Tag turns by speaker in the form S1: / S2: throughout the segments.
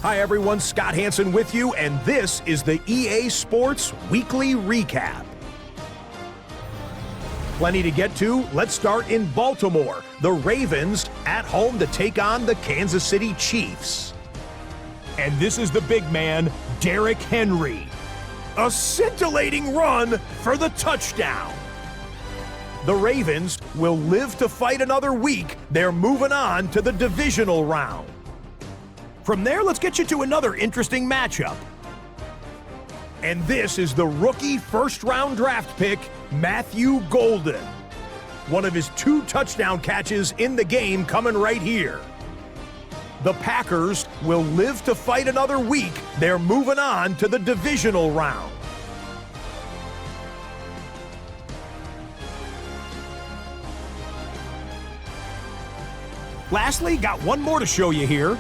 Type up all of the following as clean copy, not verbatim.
S1: Hi everyone, Scott Hansen with you, and this is the EA Sports Weekly Recap. Plenty to get to. Let's start in Baltimore. The Ravens at home to take on the Kansas City Chiefs. And this is the big man, Derrick Henry. A scintillating run for the touchdown. The Ravens will live to fight another week. They're moving on to the Divisional Round. From there, let's get you to another interesting matchup. And this is the rookie first-round draft pick, Matthew Golden. One of his 2 touchdown catches in the game coming right here. The Packers will live to fight another week. They're moving on to the Divisional Round. Lastly, got one more to show you here.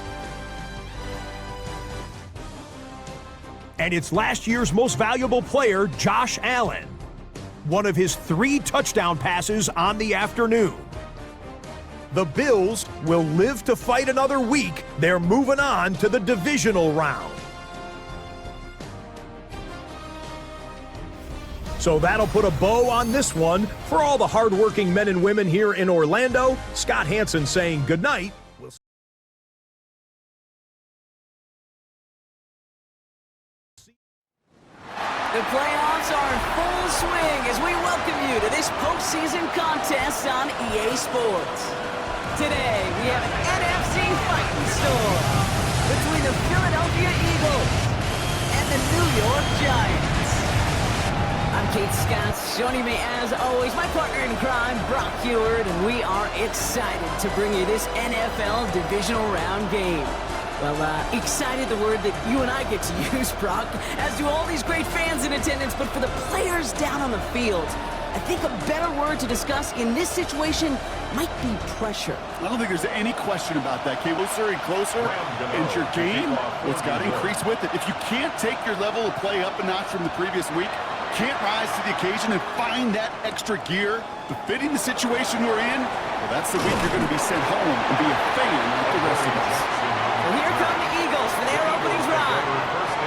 S1: And it's last year's most valuable player, Josh Allen. One of his 3 touchdown passes on the afternoon. The Bills will live to fight another week. They're moving on to the Divisional Round. So that'll put a bow on this one. For all the hardworking men and women here in Orlando, Scott Hansen saying goodnight.
S2: The playoffs are in full swing as we welcome you to this postseason contest on EA Sports. Today, we have an NFC fighting storm between the Philadelphia Eagles and the New York Giants. I'm Kate Scott, joining me as always, my partner in crime, Brock Heward, and we are excited to bring you this NFL Divisional Round game. Well, excited, the word that you and I get to use, Brock, as do all these great fans in attendance, but for the players down on the field, I think a better word to discuss in this situation might be pressure.
S3: I don't think there's any question about that, Kate. Closer and closer, and your game, well, it's got to increase with it. If you can't take your level of play up a notch from the previous week, can't rise to the occasion and find that extra gear befitting the situation we're in, well, that's the week you're going to be sent home and be a fan like the rest of us.
S2: Well, here come the Eagles for their opening drive.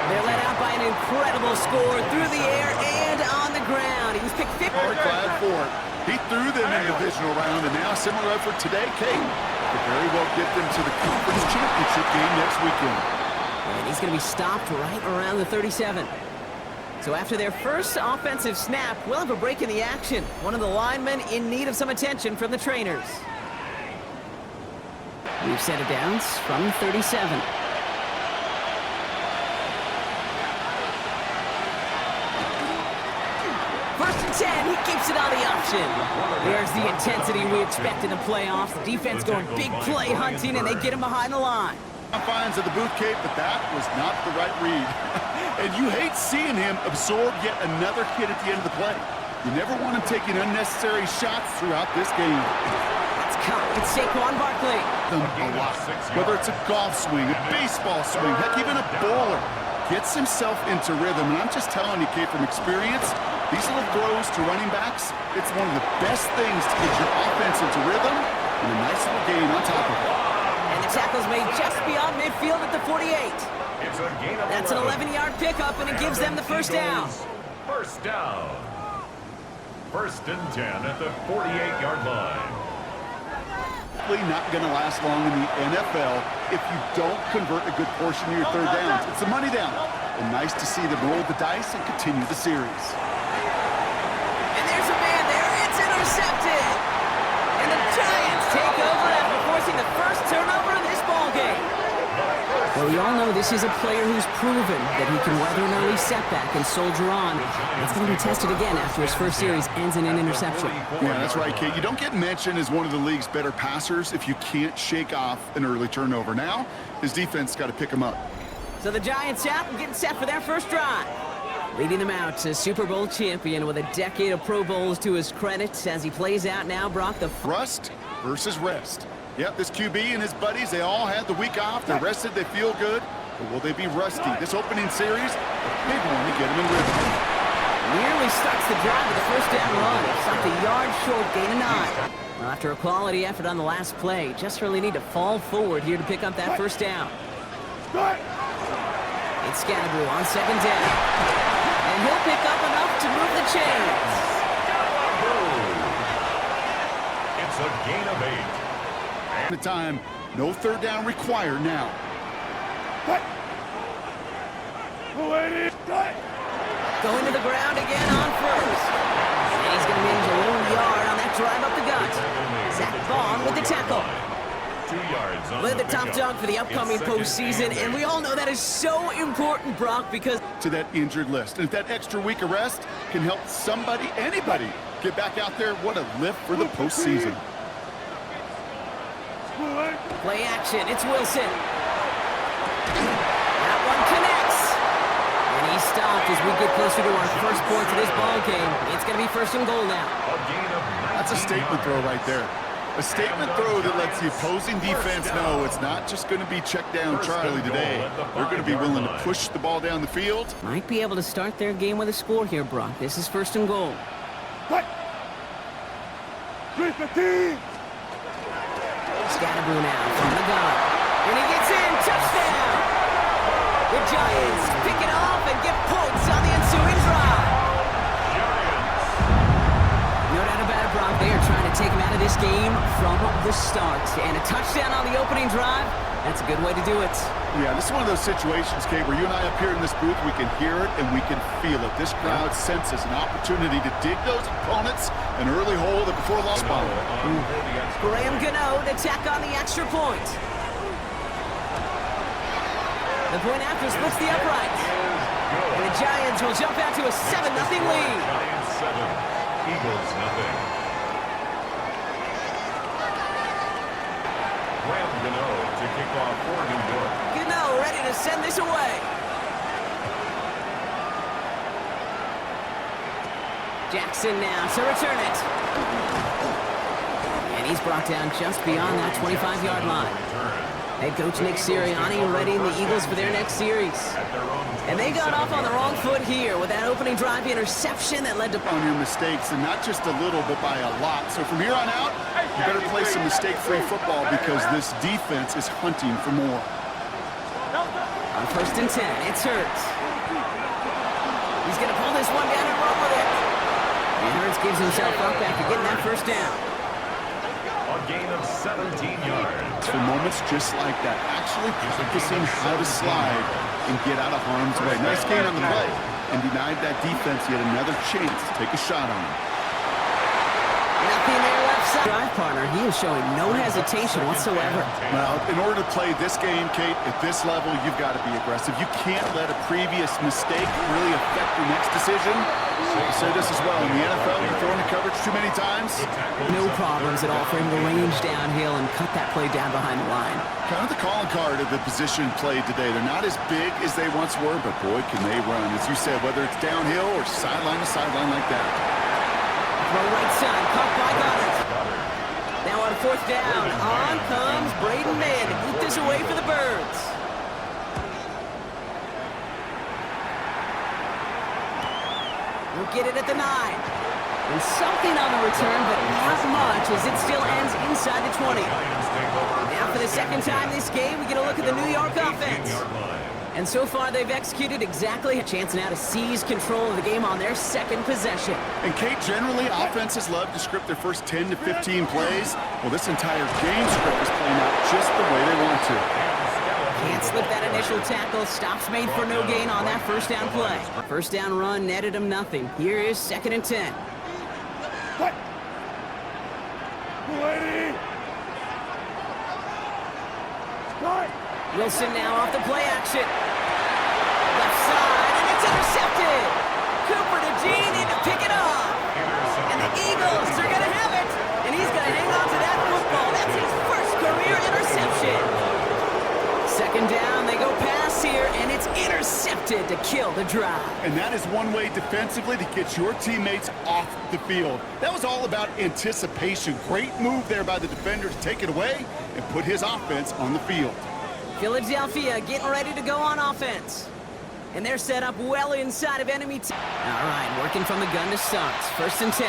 S2: They're led out by an incredible score through the air and on the ground. He was picked 5th.
S3: We're glad for it. He threw them in the divisional round, and now a similar effort today, Kate, could very well get them to the conference championship game next weekend.
S2: And he's going to be stopped right around the 37. So after their first offensive snap, we'll have a break in the action. One of the linemen in need of some attention from the trainers. We've set it downs from 37. First and 10, he keeps it on the option. There's the intensity we expect in the playoffs. The defense going big play hunting, and they get him behind the line.
S3: Confines of the booth, Kate, but that was not the right read. And you hate seeing him absorb yet another hit at the end of the play. You never want him taking unnecessary shots throughout this game.
S2: It's Saquon Barkley.
S3: Whether it's a golf swing, a baseball swing, heck, even a bowler, gets himself into rhythm. And I'm just telling you, Kate, from experience, these little throws to running backs, it's one of the best things to get your offense into rhythm and a nice little gain on top of it.
S2: And the tackle's made just beyond midfield at the 48. That's an 11-yard pickup, and it gives them the first down.
S4: First down. 1st and 10 at the 48-yard line.
S3: Not going to last long in the NFL if you don't convert a good portion of your third downs. It's a money down. And nice to see them roll the dice and continue the series.
S2: And there's a man there. It's intercepted. And the Giants take over after forcing the first turnover in this ballgame. Well, we all know this is a player who's proven that he can weather an early setback and soldier on. It's going to be tested again after his first series ends in an interception.
S3: Yeah, that's right, Kate. You don't get mentioned as one of the league's better passers if you can't shake off an early turnover. Now, his defense got to pick him up.
S2: So the Giants out and getting set for their first drive. Leading them out to Super Bowl champion with a decade of Pro Bowls to his credit as he plays out now, Brock, the
S3: rust versus rest. Yep, this QB and his buddies, they all had the week off. They're rested, they feel good. But will they be rusty? This opening series, a big one to get them in rhythm.
S2: Nearly starts the drive with the first down run. Stopped a yard short, gain of 9. Well, after a quality effort on the last play, just really need to fall forward here to pick up that first down. It's Scatterboo on second down. And he'll pick up enough to move the chains.
S4: It's a gain of 8.
S3: At the time, no third down required now.
S2: Going to the ground again on first. And he's going to manage a lone yard on that drive up the gut. Zach Vaughn with the tackle.
S4: 2 yards on
S2: We're the top dog for the upcoming postseason, and we all know that is so important, Brock, because
S3: To that injured list. And if that extra week of rest can help somebody, anybody, get back out there, what a lift for the postseason.
S2: play action, it's Wilson. That one connects. And he's stopped as we get closer to our first points of this ball game. It's going to be first and goal now.
S4: A gain of 19.
S3: That's a statement throw right there. A statement throw that lets the opposing defense know it's not just going to be check down Charlie today. They're going to be willing to push the ball down the field.
S2: Might be able to start their game with a score here, Brock. This is first and goal. Scatterboo now from the gun. When he gets in, touchdown! The Giants pick it off and get points on the ensuing drive. No doubt about it, Brock. They are trying to take him out of this game from the start. And a touchdown on the opening drive, that's a good way to do it.
S3: Yeah, this is one of those situations, Kate, where you and I up here in this booth, we can hear it and we can feel it. This crowd senses an opportunity to dig those opponents an early hole that before lost ball.
S2: Graham Gano to tack on the extra point. The point after splits the upright. And the Giants will jump out to a 7-0 lead.
S4: Giants 7, Eagles nothing. Graham Gano to kick off for New York.
S2: Gano ready to send this away. Jackson now to return it. And he's brought down just beyond that 25-yard line. Head coach Nick Sirianni readying the Eagles for their next series. And they got off on the wrong foot here with that opening drive interception that led to...
S3: On your mistakes, and not just a little, but by a lot. So from here on out, you better play some mistake-free football because this defense is hunting for more.
S2: On first and 10, it's Hurts. He's going to pull this one down and run with it. And Hurts gives himself up after getting that first down.
S4: A gain of 17 yards.
S3: For moments just like that, actually practicing how to slide and get out of harm's way. Nice gain on the play, and denied that defense yet another chance to take a shot on him.
S2: Nothing there left side. Drive partner, he is showing no hesitation whatsoever.
S3: Well, in order to play this game, Kate, at this level, you've got to be aggressive. You can't let a previous mistake really affect your next decision. I'll say this as well. In the NFL, you're throwing the coverage too many times.
S2: No problems at all for him to range downhill and cut that play down behind the line.
S3: Kind of the calling card of the position played today. They're not as big as they once were, but boy, can they run. As you said, whether it's downhill or sideline to sideline like that.
S2: Throw right side, caught by Goddard. Now on fourth down, on comes Braden Mann to boot this away for the Birds. We'll get it at the 9. And something on the return, but not much as it still ends inside the 20. Now for the second time this game, we get a look at the New York offense. And so far, they've executed exactly a chance now to seize control of the game on their second possession.
S3: And Kate, generally, offenses love to script their first 10 to 15 plays. Well, this entire game script is playing out just the way they want to.
S2: Can't slip that initial tackle. Stops made for no gain on that first down play. First down run netted him nothing. Here is second and 10. Wilson now off the play action. Left side, and it's intercepted. Cooper to Gene in to pick it up. And the Eagles are going to have it. And he's going to hang on to that football. That's his first career interception. Second down, they go pass here, and it's intercepted to kill the drive.
S3: And that is one way defensively to get your teammates off the field. That was all about anticipation. Great move there by the defender to take it away and put his offense on the field.
S2: Philadelphia getting ready to go on offense. And they're set up well inside of enemy team. All right, working from the gun to start. First and 10.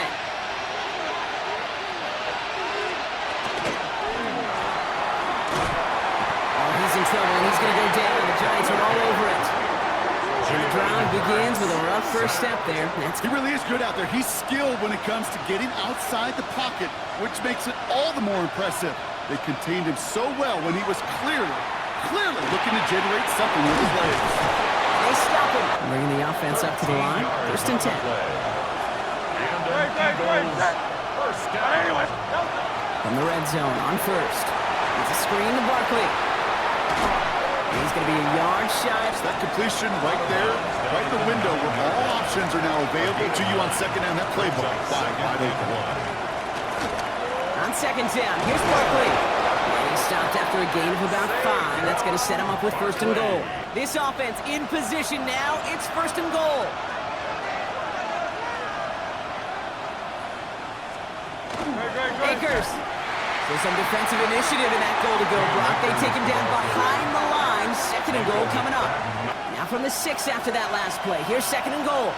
S2: Oh, he's in trouble, and he's going to go down. The Giants are all over it. begins with a rough first step there.
S3: He really is good out there. He's skilled when it comes to getting outside the pocket, which makes it all the more impressive. They contained him so well when he was clearly looking to generate something with his legs.
S2: They stop him. Bringing the offense up to the line. First and 10.
S4: First down.
S2: From the red zone on first. It's a screen to Barkley. He's going to be a yard shy.
S3: That completion right there, right in the window where all options are now available to you on second down. That playbook wide open.
S2: On second down, here's Barkley. And he stopped after a gain of about 5. That's going to set him up with first and goal. This offense in position now. It's first and goal. Akers. So some defensive initiative in that goal-to-go block. They take him down behind the line. Second and goal coming up. Now from the 6 after that last play. Here's second and goal.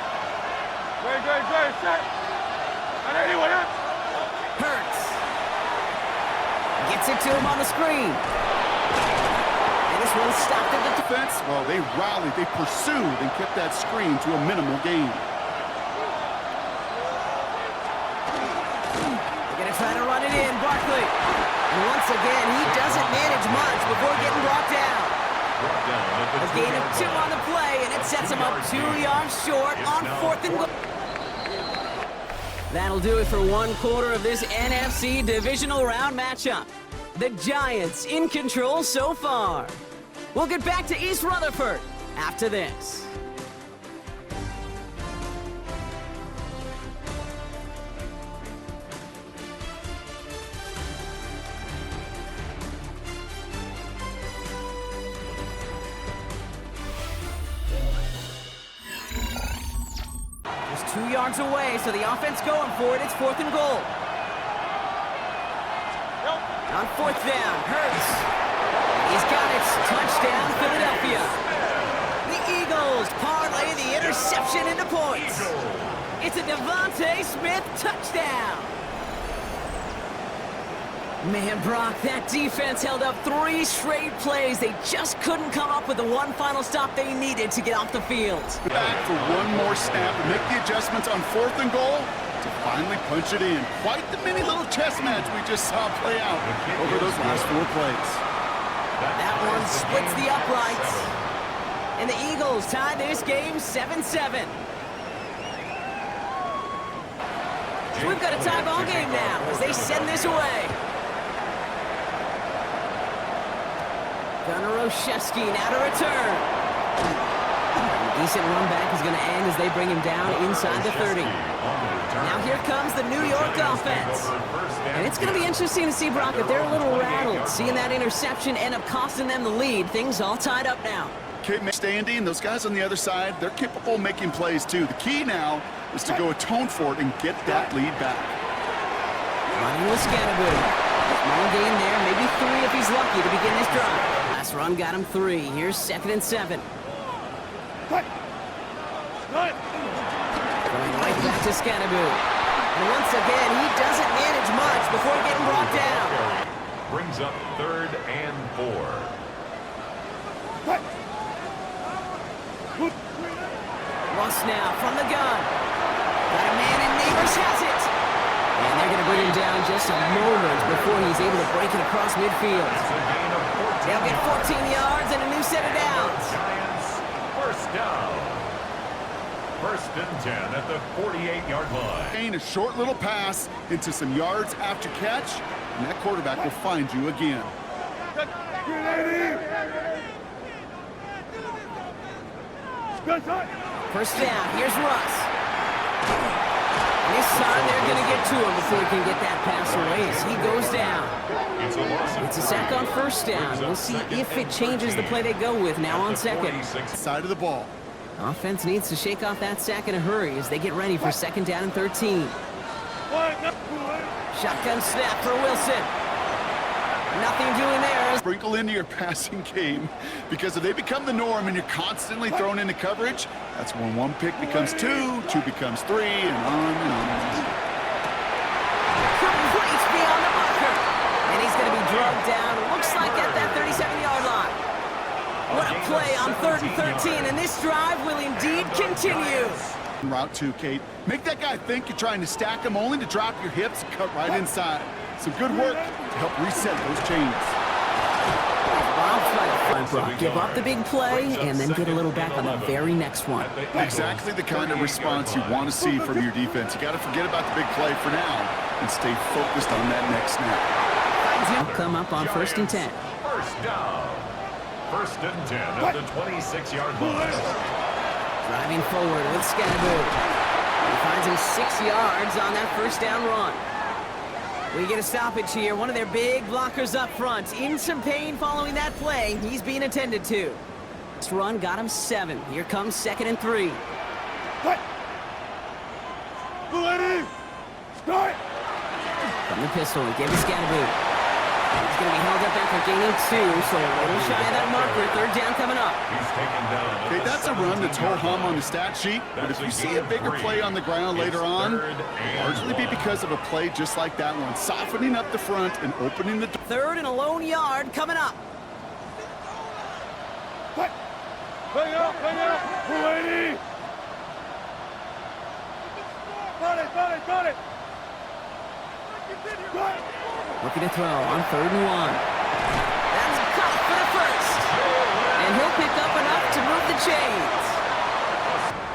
S2: Hurts. Gets it to him on the screen. And this one stopped at the
S3: Defense, well, they rallied, they pursued, and kept that screen to a minimal gain.
S2: Trying to run it in, Barkley. And once again, he doesn't manage much before getting brought down. A gain of 2 on the play, and it sets him up 2 yards short on fourth and goal. That'll do it for one quarter of this NFC Divisional Round matchup. The Giants in control so far. We'll get back to East Rutherford after this. Just 2 yards away, so the offense going for it. It's fourth and goal. On fourth down, Hurts. He's got it. Touchdown, Philadelphia. The Eagles parlay the interception into points. It's a Devontae Smith touchdown. Man, Brock, that defense held up 3 straight plays. They just couldn't come up with the one final stop they needed to get off the field.
S3: Back for one more snap and make the adjustments on fourth and goal to finally punch it in. Quite the mini little chess match we just saw play out over those last 4 plays.
S2: That one splits the uprights. And the Eagles tie this game 7-7. So we've got a tie ball game now as they send this away. Gunnar Olszewski now to return. A decent run back is going to end as they bring him down inside the 30. Now here comes the New York offense. And it's going to be interesting to see, Brock, if they're a little rattled. Seeing that interception end up costing them the lead. Things all tied up now.
S3: Standing, those guys on the other side, they're capable of making plays too. The key now is to go atone for it and get that lead back.
S2: Running with Scannaboo. Small gain there, maybe 3 if he's lucky to begin this drive. Last run got him 3. Here's second and 7. Going right back to Scannaboo. And once again, he doesn't manage much before getting brought down.
S4: Brings up third and 4.
S2: Russ now from the gun. Got a man and Neighbors has it. And they're going to bring him down just a moment before he's able to break it across midfield. They'll get 14 yards and a new set of downs.
S4: Giants, first down. First and 10 at the 48-yard line.
S3: A short little pass into some yards after catch, and that quarterback will find you again.
S2: First down, here's Russ. And this time they're going to get to him before he can get that pass away as he goes down. It's a sack on first down. We'll see if it changes the play they go with now on second.
S3: Side of the ball.
S2: Offense needs to shake off that sack in a hurry as they get ready for second down and 13. Shotgun snap for Wilson. Nothing doing there.
S3: Sprinkle into your passing game, because if they become the norm and you're constantly thrown into coverage, that's when 1 pick becomes 2, 2 becomes 3, and on and on.
S2: Complete beyond the marker. And he's going to be drugged down, looks like at that 37-yard line. What a play on on 3rd and 13, and this drive will indeed continue.
S3: Route 2, Kate. Make that guy think you're trying to stack him, only to drop your hips and cut right inside. Some good work to help reset those chains.
S2: Give up the big play and then get a little back on the very next one.
S3: Exactly the kind of response you want to see from your defense. You got to forget about the big play for now and stay focused on that next snap.
S2: Come up on 1st and 10.
S4: First down. 1st and 10 at the 26-yard line.
S2: Driving forward with Scannaboo. He finds him 6 yards on that 1st down run. We get a stoppage here. One of their big blockers up front. In some pain following that play. He's being attended to. This run got him 7. Here comes 2nd and 3.
S5: Start!
S2: From the pistol, he gave to Scannaboo. He's going to be held up after gaining 2, so a little shy of that marker. 3rd down coming up.
S4: He's taken down.
S3: Okay, that's a run that's ho-hum on the stat sheet, but if you see a bigger play on the ground later on, it'll largely be because of a play just like that one, softening up the front and opening the door.
S2: 3rd and a lone yard coming up.
S5: Bring up! 280! Got it!
S2: Looking to throw on 3rd and 1. That's caught for the 1st. And he'll pick up enough to move the chains.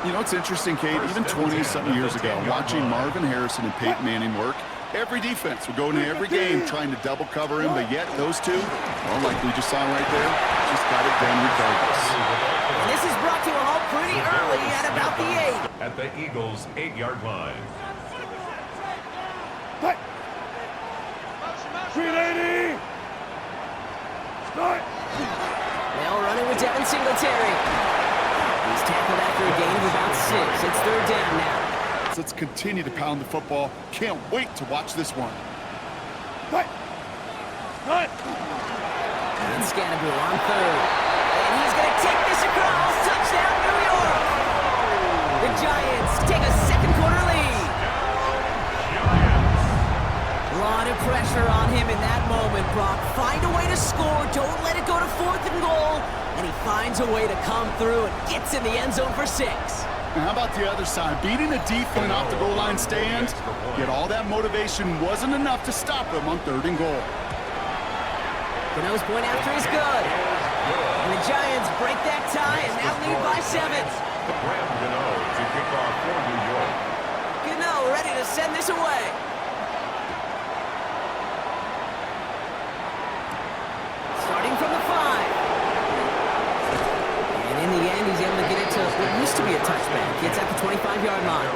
S3: You know, it's interesting, Kate, even 20-something years ago, watching Marvin Harrison and Peyton Manning work, every defense would go into every game trying to double cover him, but yet those two, well, like we just saw right there, just got it done regardless.
S2: And this is brought to a halt pretty early at about the 8.
S4: At the Eagles' 8-yard line.
S5: 380! Start!
S2: They'll run it with Devin Singletary. He's tackled after a gain of about 6. It's 3rd down now.
S3: Let's continue to pound the football. Can't wait to watch this one.
S2: And Scannaboo on 3rd. And he's going to take this across. Touchdown, New York! The Giants take a second-quarter lead. A lot of pressure on him in that moment, Brock. Find a way to score. Don't let it go to 4th and goal. And he finds a way to come through and gets in the end zone for 6.
S3: And how about the other side? Beating a defense off the goal line stand, yet all that motivation wasn't enough to stop him on 3rd and goal.
S2: The nose point after is good. And the Giants break that tie and now lead by 7.
S4: Graham Gano to kick off for New York.
S2: Gano ready to send this away. Starting from the 5. And in the end, he's able to get it to what used to be a touchback. It's at the 25-yard line.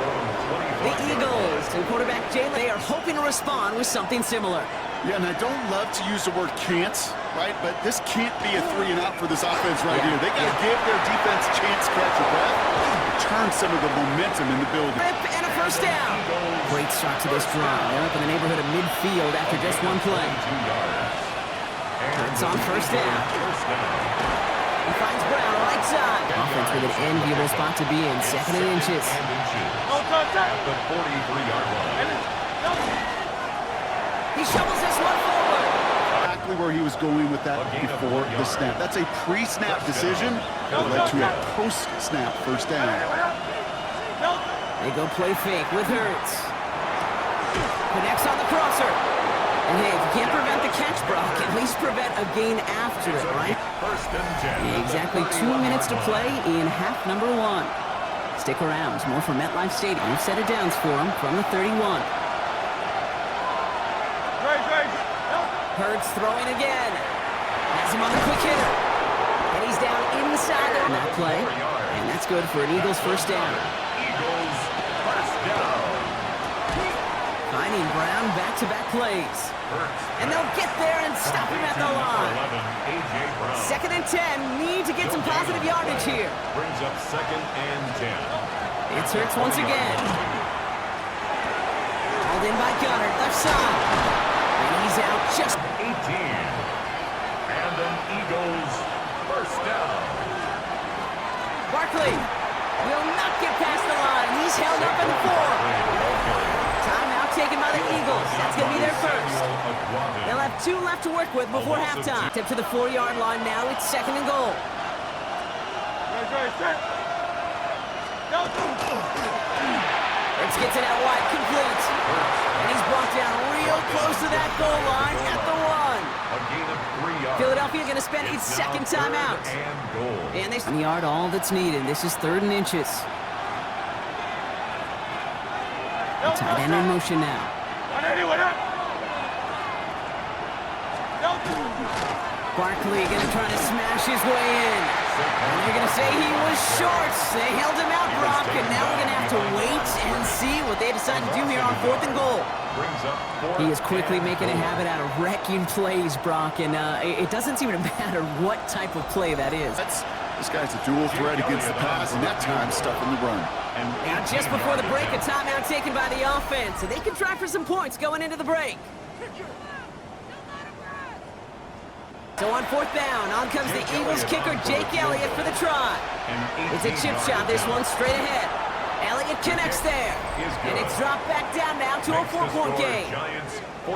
S2: The Eagles and quarterback Jalen, they are hoping to respond with something similar.
S3: Yeah, and I don't love to use the word can't, right? But this can't be a 3-and-out for this offense right here. They got to give their defense a chance to catch a breath and turn some of the momentum in the building.
S2: And a 1st down. Great start to this drive. They're up in the neighborhood of midfield after just one play. It's on 1st down. He finds Brown right side. Offense with an enviable spot to be in. 2nd and inches.
S4: The 43-yard line.
S2: He shovels this one forward.
S3: Exactly where he was going with that before the snap. That's a pre-snap decision that led to a post-snap 1st down.
S2: They go play fake with Hurts. Connects on the crosser. And hey, if you can't prevent the catch, Brock, at least prevent a gain after it, right?
S4: 1st and 10.
S2: Exactly 2 minutes to play in half number 1. Stick around. More from MetLife Stadium. We've set it downs for him from the 31. Hurts throwing again. Has him on the quick hitter. And he's down inside on that play. And that's good for an Eagles 1st down.
S4: Eagles 1st down.
S2: Finding Brown back-to-back plays. And they'll get there and stop him at the line. 2nd and 10. Need to get some positive yardage here.
S4: Brings up 2nd and 10.
S2: It's Hurts once again. Hauled in by Goddard, left side. And he's out just
S4: 18. And an Eagles 1st down.
S2: Barkley will not get past the line. He's held up at the 4. Timeout taken by the Eagles. That's going to be their 1st. They'll have 2 left to work with before halftime. Tip to the 4-yard line now. It's 2nd and goal. Let's get to that wide, complete. And he's brought down real close to that goal line at the 1.
S4: A gain of 3 yards.
S2: Philadelphia going to spend its second timeout.
S4: And goal.
S2: And they yard all that's needed. This is 3rd and inches. Tight end in motion now. Barkley going to try to smash his way in. And they're going to say he was short. They held him out, Brock, and now we're going to have to wait and see what they decide to do here on 4th and goal. He is quickly making a habit out of wrecking plays, Brock, and it doesn't seem to matter what type of play that is.
S3: This guy's a dual threat against the pass, and that time stuff in the run.
S2: Now, just before the break, a timeout taken by the offense, so they can try for some points going into the break. So on 4th down, on comes the Eagles kicker, Jake Elliott, for the try. It's a chip shot, this one straight ahead. Elliott connects there, and it's dropped back down now to a 4-point game.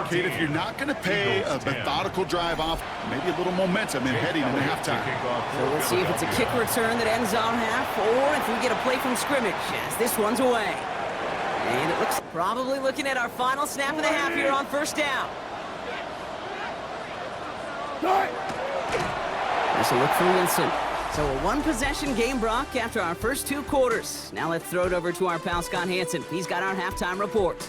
S3: Kid, if you're not going to pay a methodical drive off, maybe a little momentum in heading into halftime.
S2: So we'll see if it's a kick return that ends our half, or if we get a play from scrimmage as this one's away. And it looks probably looking at our final snap of the half here on 1st down. There's a look for Wilson. So a 1-possession game, Brock, after our first 2 quarters. Now let's throw it over to our pal Scott Hansen. He's got our halftime report.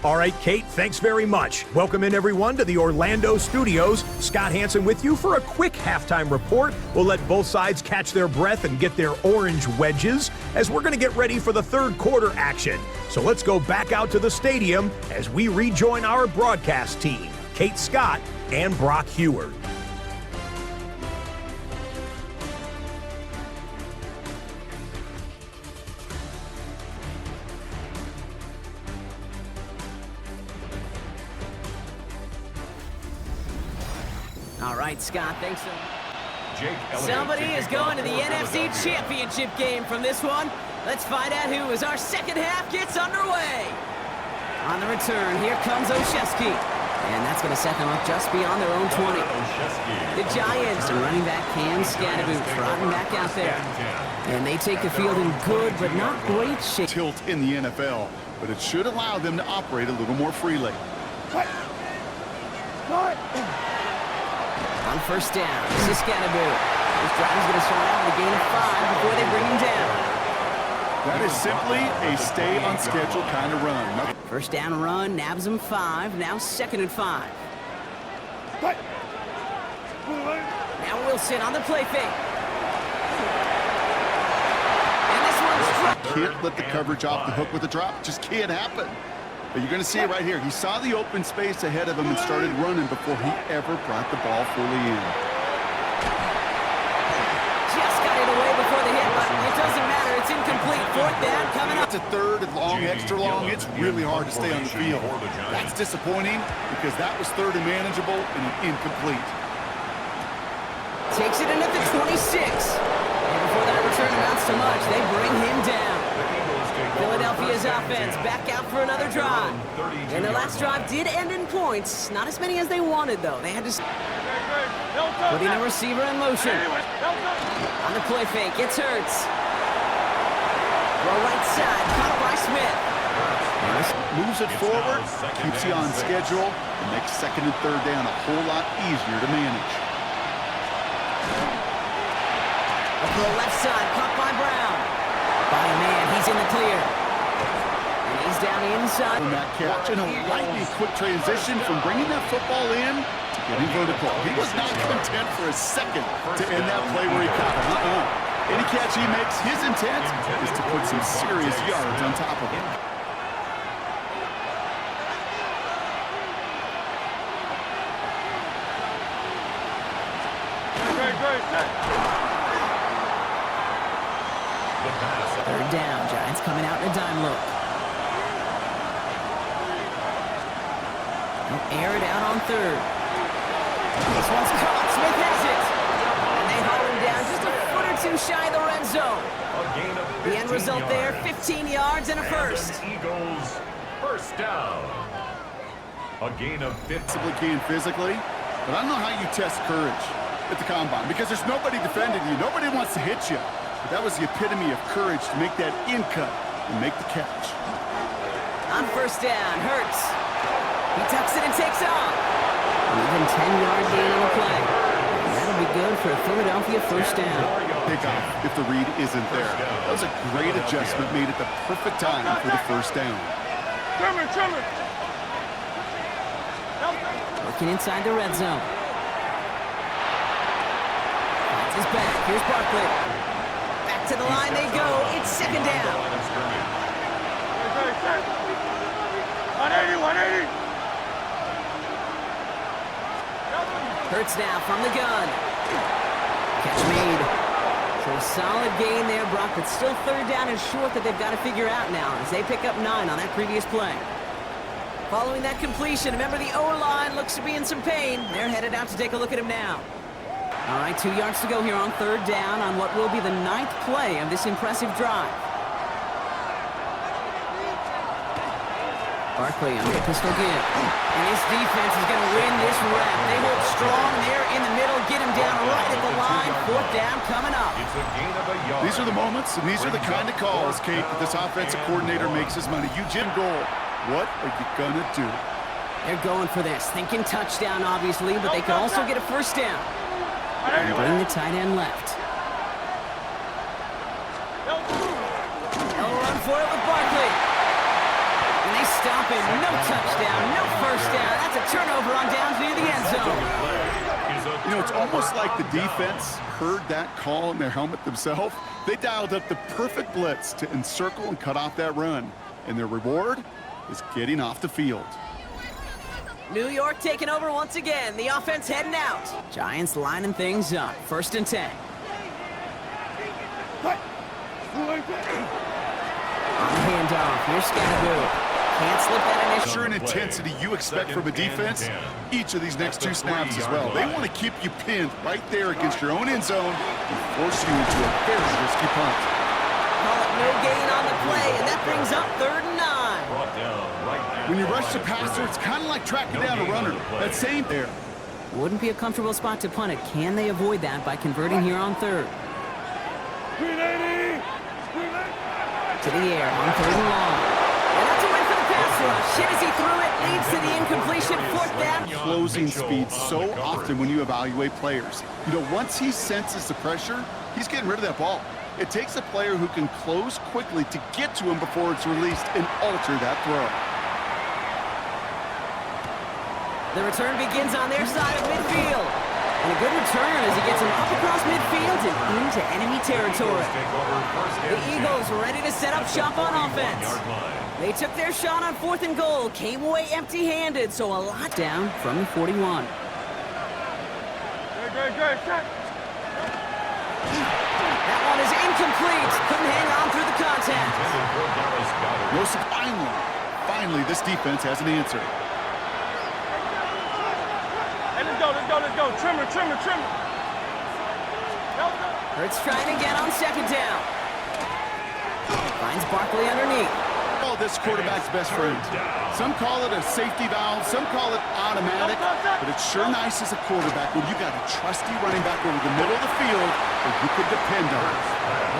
S1: All right, Kate, thanks very much. Welcome in, everyone, to the Orlando studios. Scott Hansen with you for a quick halftime report. We'll let both sides catch their breath and get their orange wedges as we're going to get ready for the 3rd quarter action. So let's go back out to the stadium as we rejoin our broadcast team, Kate Scott and Brock Heward.
S2: All right, Scott, thanks so much.
S4: Jake
S2: Somebody is going to the NFC Championship game from this one. Let's find out who as our second half gets underway. On the return, here comes Oshesky. And that's going to set them up just beyond their own 20. The Giants are running back Cam Scatterboot, trotting back out there. And they take the field in good but not great shape.
S3: Tilt in the NFL, but it should allow them to operate a little more freely.
S2: On 1st down, this is Scatterboot. This drive is going to start out with a gain of 5 before they bring him down.
S3: That is simply a stay-on-schedule kind of run.
S2: 1st down run, nabs him 5, now 2nd and 5. Now Wilson on the play fake. And this one's dropped.
S3: Can't let the coverage off the hook with a drop. Just can't happen. But you're going to see it right here. He saw the open space ahead of him and started running before he ever brought the ball fully in.
S2: Just got it away before the hit, but it doesn't matter. It's incomplete. 4th down coming up.
S3: It's a 3rd and long, extra long. It's really hard to stay on the field. That's disappointing because that was 3rd and manageable and an incomplete.
S2: Takes it in at the 26. And before that return amounts to much, they bring him down. Philadelphia's offense back out for another drive. And their last drive did end in points. Not as many as they wanted, though. They had to putting a receiver in motion. On the play fake, it's Hurts. Throw right side, caught by Smith.
S3: Moves it forward, keeps you on schedule, and makes 2nd and 3rd down a whole lot easier to manage.
S2: Up to the left side, caught by Brown. By a man, he's in the clear. And he's down the inside.
S3: On that catch, and a lightning quick transition from bringing that football in to getting vertical. He was not content for a second to end that play where he caught it. Any catch he makes, his intent is to put some serious yards on top of it.
S2: Third down, Giants coming out in a dime look. They'll air it out on 3rd. This one's caught. Smith has it. And they haul him down just a foot or 2 shy of the red zone. The end result there, 15 yards and a first.
S4: Eagles, 1st down. A gain of 50.
S3: Physically, but I don't know how you test courage. at the combine because there's nobody defending you. Nobody wants to hit you. But that was the epitome of courage to make that in cut and make the catch.
S2: On first down, Hurts. He tucks it and takes off. Even 10-yard gain on the play. That'll be good for a Philadelphia first down.
S3: Pick off if the read isn't there. That was a great adjustment made at the perfect time for the first down.
S5: Trimmer.
S2: Working inside the red zone. That's his back. Here's Barkley. Back to the line they go. It's second down.
S5: 180.
S2: Hurts now from the gun. Catch made. So a solid gain there, Brock, but still third down and short that they've got to figure out now as they pick up 9 on that previous play. Following that completion, remember the O-line looks to be in some pain. They're headed out to take a look at him now. All right, 2 yards to go here on third down on what will be the 9th play of this impressive drive. Barkley on the pistol give. And this defense is going to win this rep. They hold strong there in the middle, get him down right at the line. Fourth down coming up.
S3: These are the moments, and these are the kind of calls, Kate, that this offensive coordinator makes his money. You, Jim Goal, what are you going to do?
S2: They're going for this. Thinking touchdown, obviously, but they can also get a first down. And bring the tight end left. They'll run for it with Barkley. And they stop him. No touchdown, no first down. That's a turnover on downs near the end zone.
S3: You know, it's almost like the defense heard that call in their helmet themselves. They dialed up the perfect blitz to encircle and cut off that run. And their reward is getting off the field.
S2: New York taking over once again. The offense heading out. Giants lining things up. First and 10. On the handoff, here's Scatteroo. Can't slip that initial.
S3: Sure, and intensity you expect from a defense, each of these next 2 snaps as well. They want to keep you pinned right there against your own end zone and force you into a very risky punt.
S2: Call it no gain on the play, and that brings up third and 9.
S3: When you rush the passer, it's kind of like tracking down a runner. That same there.
S2: Wouldn't be a comfortable spot to punt it. Can they avoid that by converting here on third?
S5: 380.
S2: To the air on third and long. And that's a win for the pass rush. Hit as he threw it, leads to the incompletion. Fourth down.
S3: Closing speed so often when you evaluate players. You know, once he senses the pressure, he's getting rid of that ball. It takes a player who can close quickly to get to him before it's released and alter that throw.
S2: The return begins on their side of midfield. And a good return as he gets him up across midfield and into enemy territory. The Eagles ready to set up shop on offense. They took their shot on 4th and goal, came away empty-handed, so a lot down from the 41.
S5: Good.
S2: That one is incomplete. Couldn't hang on through the contact.
S3: Most finally, this defense has an answer.
S5: Hey, let's go. Trimmer.
S2: Hurts trying again on second down. Finds Barkley underneath.
S3: Oh, this quarterback's best friend. Some call it a safety valve, some call it automatic, but it's sure nice as a quarterback when you got a trusty running back over the middle of the field that you could depend on.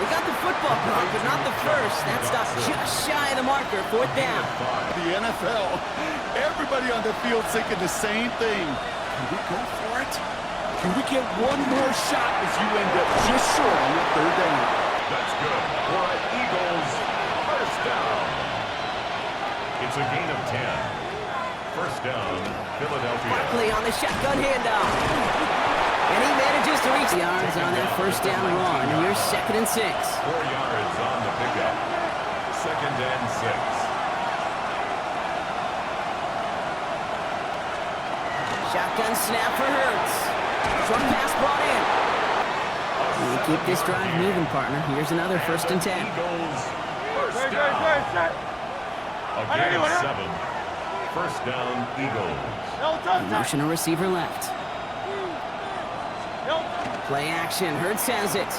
S2: We got the football block, but not the first. That stops just shy of the marker. Fourth down.
S3: The NFL, everybody on the field thinking the same thing. Can we go for it? Can we get one more shot as you end up just short on that third down?
S4: That's good for an Eagles first down. It's a gain of 10. First down, Philadelphia.
S2: Barkley on the shotgun handoff. And he manages to reach yards on that first down run. Here's 2nd and 6.
S4: 4 yards on the pickup. 2nd and 6.
S2: Shotgun snap for Hurts. Short pass brought in. We keep this drive moving, partner. Here's another 1st and 10.
S4: Eagles first down. A gain of 7. First down, Eagles.
S2: Motion a receiver left. Play action. Hurts has it.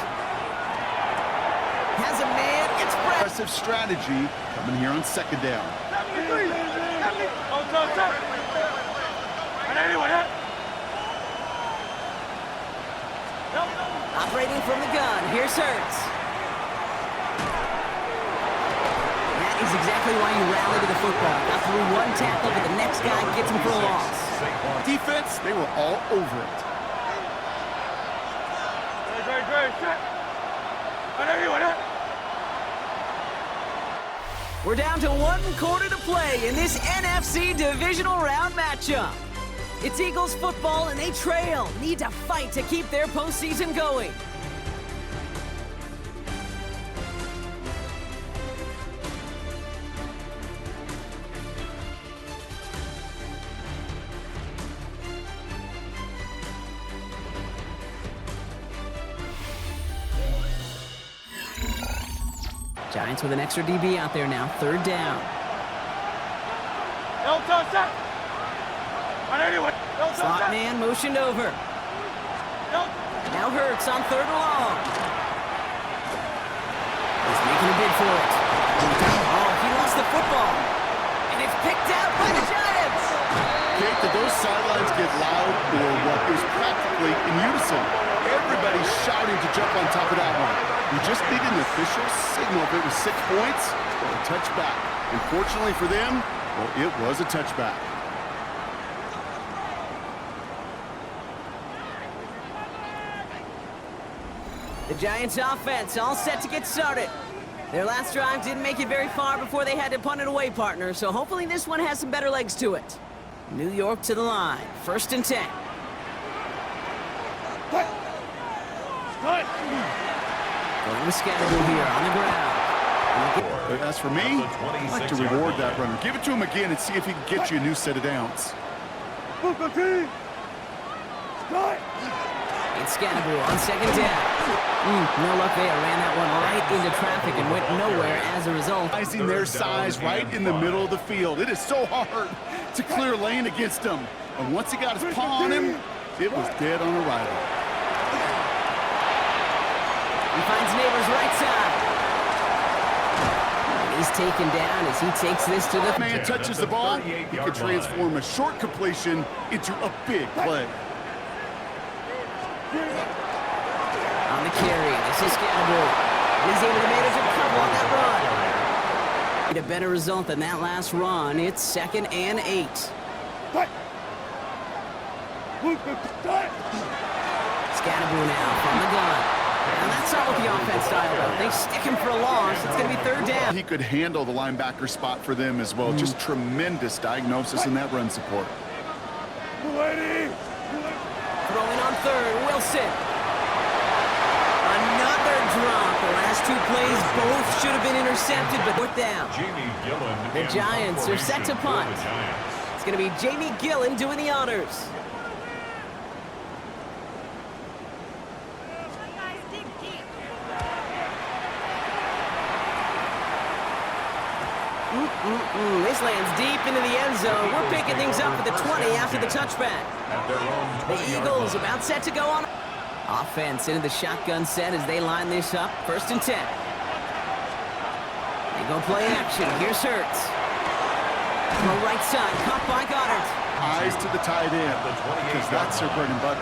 S2: Has a man. It's Brett.
S3: Aggressive strategy coming here on 2nd down.
S2: Operating from the gun, here's Hurts. That is exactly why you rally to the football. Got through one tackle, but the next guy gets him for a loss.
S3: Defense, they were all over it.
S5: Great, set. I know you want it.
S2: We're down to 1 quarter to play in this NFC Divisional Round matchup. It's Eagles football, and they trail. Need to fight to keep their postseason going. Giants with an extra DB out there now. 3rd down.
S5: Don't touch that. I know you want it. Don't touch
S2: Slot
S5: that.
S2: man motioned over.
S5: Don't.
S2: Now Hurts on 3rd and long. He's making a bid for it. Oh, he lost the football. And it's picked out by the Giants.
S3: Kate, did those sidelines get loud or what? It was practically in unison. Everybody shouting to jump on top of that one. You just need an official signal if it was 6 points or a touchback. And fortunately for them, well, it was a touchback.
S2: The Giants offense all set to get started. Their last drive didn't make it very far before they had to punt it away, partner, so hopefully this one has some better legs to it. New York to the line. 1st and 10. Going with Scatterbull here on the ground.
S3: As for me, I'd like to reward that runner. Give it to him again and see if he can get you a new set of downs.
S2: It's Scatterbull on 2nd down. No luck there. Ran that one right into traffic and went nowhere as a result.
S3: Sizing their size right in the middle of the field. It is so hard to clear lane against him. And once he got his paw on him, it was dead on arrival.
S2: He finds Neighbors right side. He's taken down as he takes this to the...
S3: Man touches the ball, he can transform a short completion into a big play.
S2: On the carry, this is Scatterbull. He's able to manage a couple on that run. Need a better result than that last run. It's 2nd and 8. Scatterbull now from the gun. And that's not what the offense style does. They stick him for a loss. It's going to be 3rd down.
S3: He could handle the linebacker spot for them as well. Just tremendous diagnosis in that run support.
S2: Throwing on 3rd, Wilson. Another drop. The last 2 plays both should have been intercepted, but 4th down. The Giants are set to punt. It's going to be Jamie Gillen doing the honors. This lands deep into the end zone. We're picking things up at the 20 after the touchback. The Eagles about set to go on. Offense into the shotgun set as they line this up. 1st and 10. They go play action. Here's Hurts. On the right side, caught by Goddard.
S3: Eyes to the tight end, because that's their bread and butter.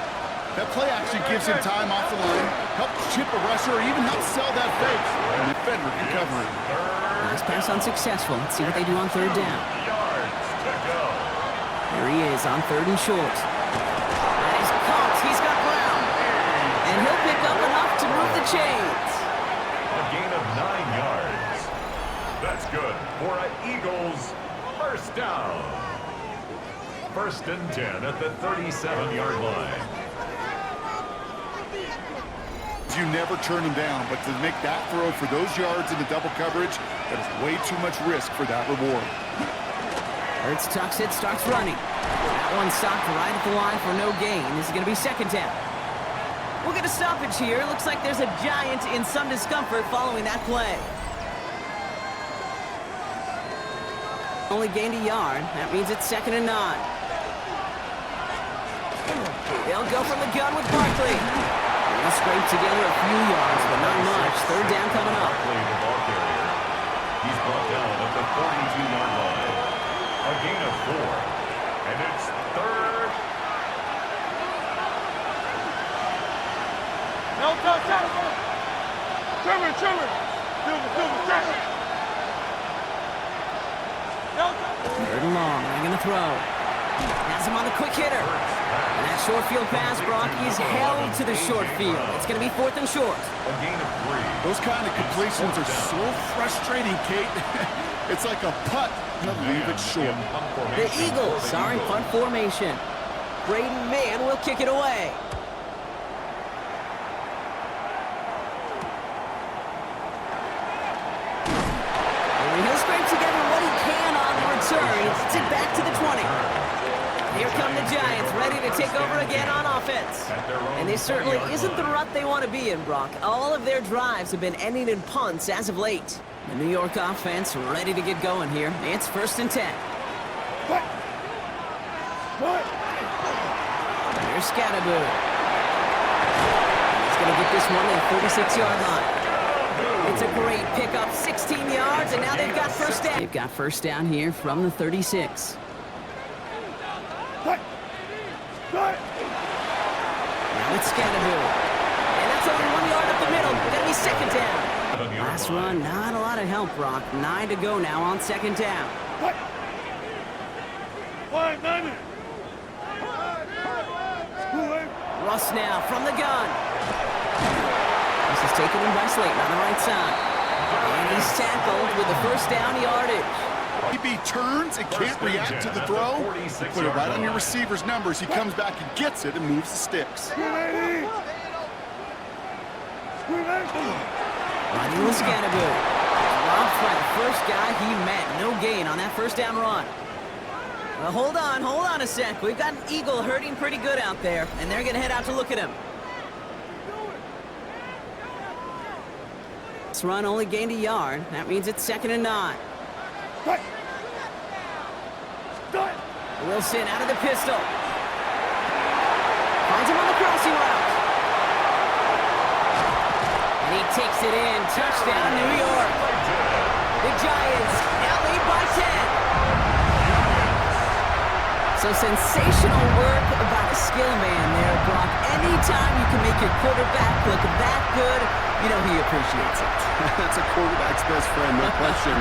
S3: That play action gives him time off the line, helps chip a rusher, or even helps sell that fake. And the defender can cover it.
S2: Nice pass unsuccessful. Let's see what they do on 3rd down. There he is on 3rd and short. And he's caught. He's got ground. And he'll pick up enough to move the chains.
S4: A gain of 9 yards. That's good for an Eagles 1st down. 1st and 10 at the 37-yard line.
S3: You never turn him down, but to make that throw for those yards in the double coverage, that is way too much risk for that reward.
S2: Hurts tucks it, starts running. That one stopped right at the line for no gain. This is going to be 2nd down. We'll get a stoppage here. Looks like there's a Giant in some discomfort following that play. Only gained a yard. That means it's 2nd and 9. They'll go from the gun with Barkley. They'll scrape together a few yards, but not much. 3rd down coming up.
S4: He's brought down at the 42-yard line. A gain of 4. And it's 3rd.
S5: No touch. Trevor. Silver, check.
S2: Third and long. They're going to throw. Has him on the quick hitter. And that short field pass, Brock, is held to the short field. It's going to be 4th and short.
S4: A gain of 3.
S3: Those kind of completions are so frustrating, Kate. It's like a putt. You leave it short.
S2: The Eagles are in punt formation. Braden Mann will kick it away. And he'll scrape together what he can on the return. Gets it back to the 20. Here come the Giants, ready to take over again on offense. And this certainly isn't the rut they want to be in, Brock. All of their drives have been ending in punts as of late. The New York offense ready to get going here. It's 1st and 10. Here's Scatterboot. He's going to get this one at the 36-yard line. It's a great pickup, 16 yards, and now they've got first down. They've got first down here from the 36. Now it's Scatterboot. And that's only 1 yard up the middle. Going to be 2nd down. Last run, not a lot of help, Brock. 9 to go now on 2nd down. Russ now from the gun. This is taken in by Slayton on the right side. And he's tackled with the first down yardage.
S3: He turns and can't react to the throw. Put it right on your receiver's numbers. He comes back and gets it and moves the sticks.
S2: Running with Scatterboot. Dropped by the first guy he met. No gain on that first down run. Well, hold on a sec. We've got an Eagle hurting pretty good out there, and they're going to head out to look at him. This run only gained a yard. That means it's 2nd and 9. Wilson out of the pistol. Finds him on the crossing route. And he takes it in. Touchdown, New York. The Giants now lead by 10. So sensational work by the skill man there, Brock. Anytime you can make your quarterback look that good, you know he appreciates it.
S3: That's a quarterback's best friend, no question.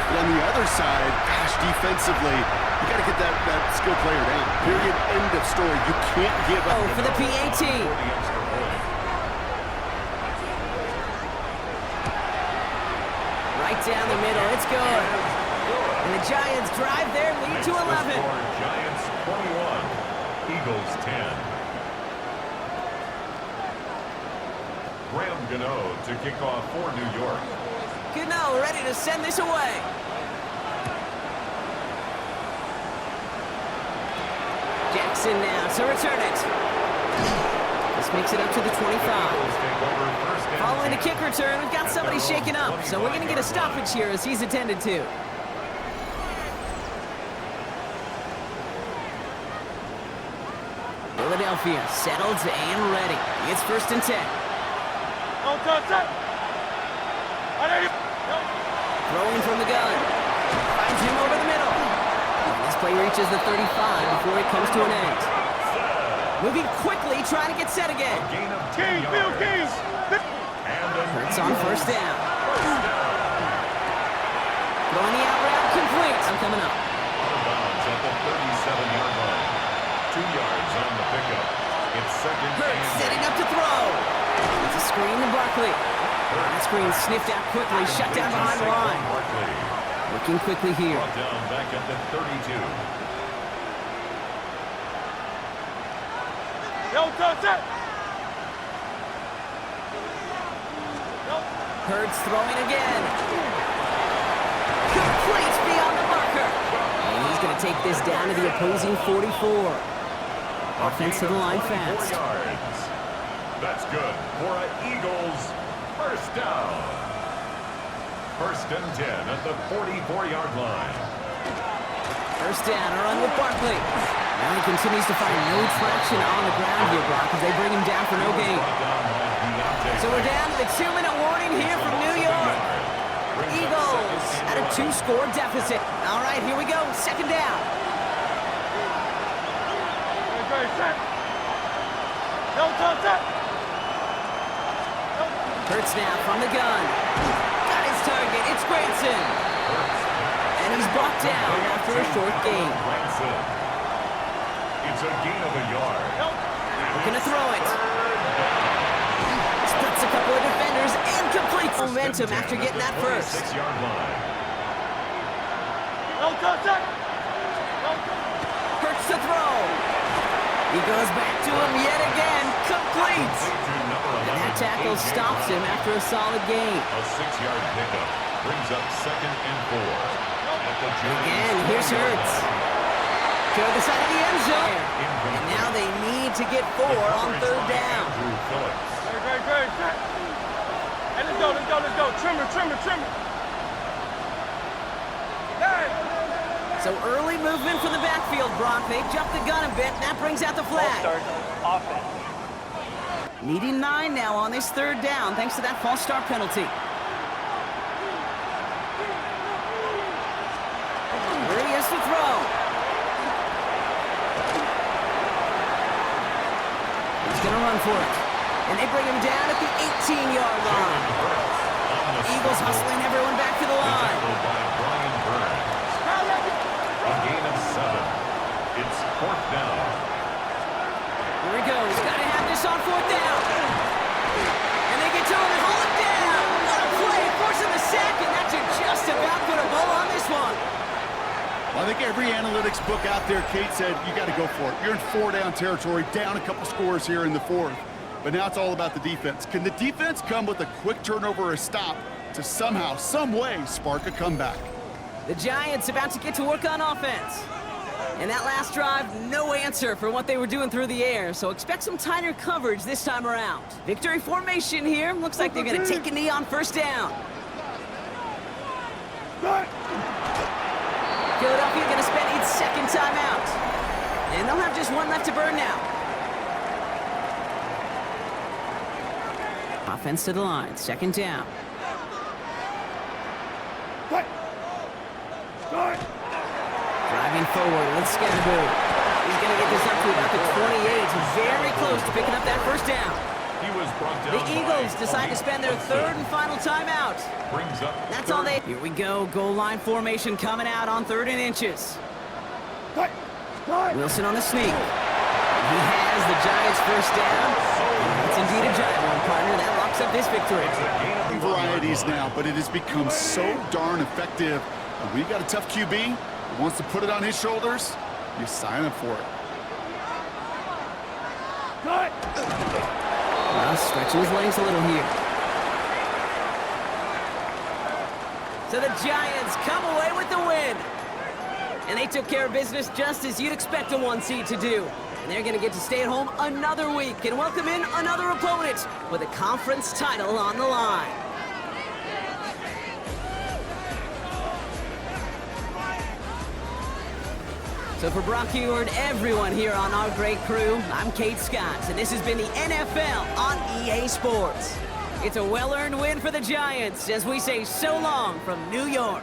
S3: But on the other side, gosh, defensively, you got to get that skill player down. Period. End of story. You can't give up.
S2: Oh, for the PAT. Right down the middle. It's good. And the Giants drive their lead to 11.
S4: Giants 21, Eagles 10. Graham Gano to kick off for New York.
S2: Gano ready to send this away. Jackson now to return it. This makes it up to the 25. Following the kick return, we've got somebody shaken up, so we're going to get a stoppage here as he's attended to. Philadelphia settled and ready. It's 1st and 10. Throwing from the gun. Finds him over the middle. And this play reaches the 35 before it comes to an end. Moving quickly, trying to get set again. Hurts on first down. Throwing the out route complete. I'm coming up.
S4: Out of bounds at the 37-yard line. 2 yards on the pickup. It's 2nd
S2: Hurts
S4: and
S2: setting up to throw. It's a screen to Barkley. That screen sniffed out quickly, shut down behind the line. Looking quickly here.
S4: brought down back at the 32.
S2: Hurts throwing again. Complete beyond the marker. And he's going to take this down to the opposing 44. Offense to the line fast.
S4: 4 yards. That's good for an Eagles first down. 1st and 10 at the 44-yard line.
S2: First down, a run with Barkley. Now he continues to find no traction on the ground here, Brock, as they bring him down for no gain. So we're down to the 2-minute warning here from New York. Eagles at a 2-score deficit. All right, here we go, 2nd down. Hurts now from the gun. It's Granson. And he's brought down after a short gain.
S4: It's a gain of a yard.
S2: Looking to throw it. Splits a couple of defenders and completes momentum after getting that first.
S4: 6-yard line.
S2: Hurts to throw. He goes back to him yet again. Complete. And that tackle stops him after a solid gain.
S4: A 6-yard pickup brings up 2nd and 4.
S2: Again, here's Hurts. To the side of the end zone. And now they need to get 4 on 3rd down.
S5: Great. Hey, let's go. Trimmer. Hey.
S2: So early movement from the backfield, Brock. They jumped the gun a bit. That brings out the flag.
S6: Start offense.
S2: Needing 9 now on this 3rd down, thanks to that false start penalty. Here he is to throw. He's going to run for it. And they bring him down at the 18-yard line. Eagles hustling everyone back to the line.
S4: A gain of 7. It's 4th down.
S2: Here he goes. Got to have this on 4th down. And they get to him and haul him down. What a play. Forcing the sack, and that should just about put a bow on this one.
S3: Well, I think every analytics book out there, Kate said, you got to go for it. You're in 4-down territory, down a couple scores here in the 4th. But now it's all about the defense. Can the defense come with a quick turnover or a stop to somehow, some way, spark a comeback?
S2: The Giants about to get to work on offense. And that last drive, no answer for what they were doing through the air, so expect some tighter coverage this time around. Victory formation here. Looks like they're going to take a knee on 1st down. Philadelphia going to spend its 2nd timeout. And they'll have just 1 left to burn now. Offense to the line, 2nd down. Driving forward with Scannaboo. He's going to get this up to about the 28. Very close to picking up that 1st down.
S4: He was brought down.
S2: The Eagles decide to spend their 3rd and final timeout.
S4: Brings up
S2: That's all they... Here we go. Goal line formation coming out on 3rd and inches. Wilson on the sneak. He has the Giants' 1st down. It's indeed a giant one, partner. That locks up this victory.
S3: Varieties now, but it has become so darn effective. And when you got a tough QB who wants to put it on his shoulders, you sign up for it.
S2: Well, stretching his legs a little here. So the Giants come away with the win. And they took care of business just as you'd expect a 1 seed to do. And they're going to get to stay at home another week and welcome in another opponent with a conference title on the line. So for Brock Eward, everyone here on our great crew, I'm Kate Scott, and this has been the NFL on EA Sports. It's a well-earned win for the Giants as we say so long from New York.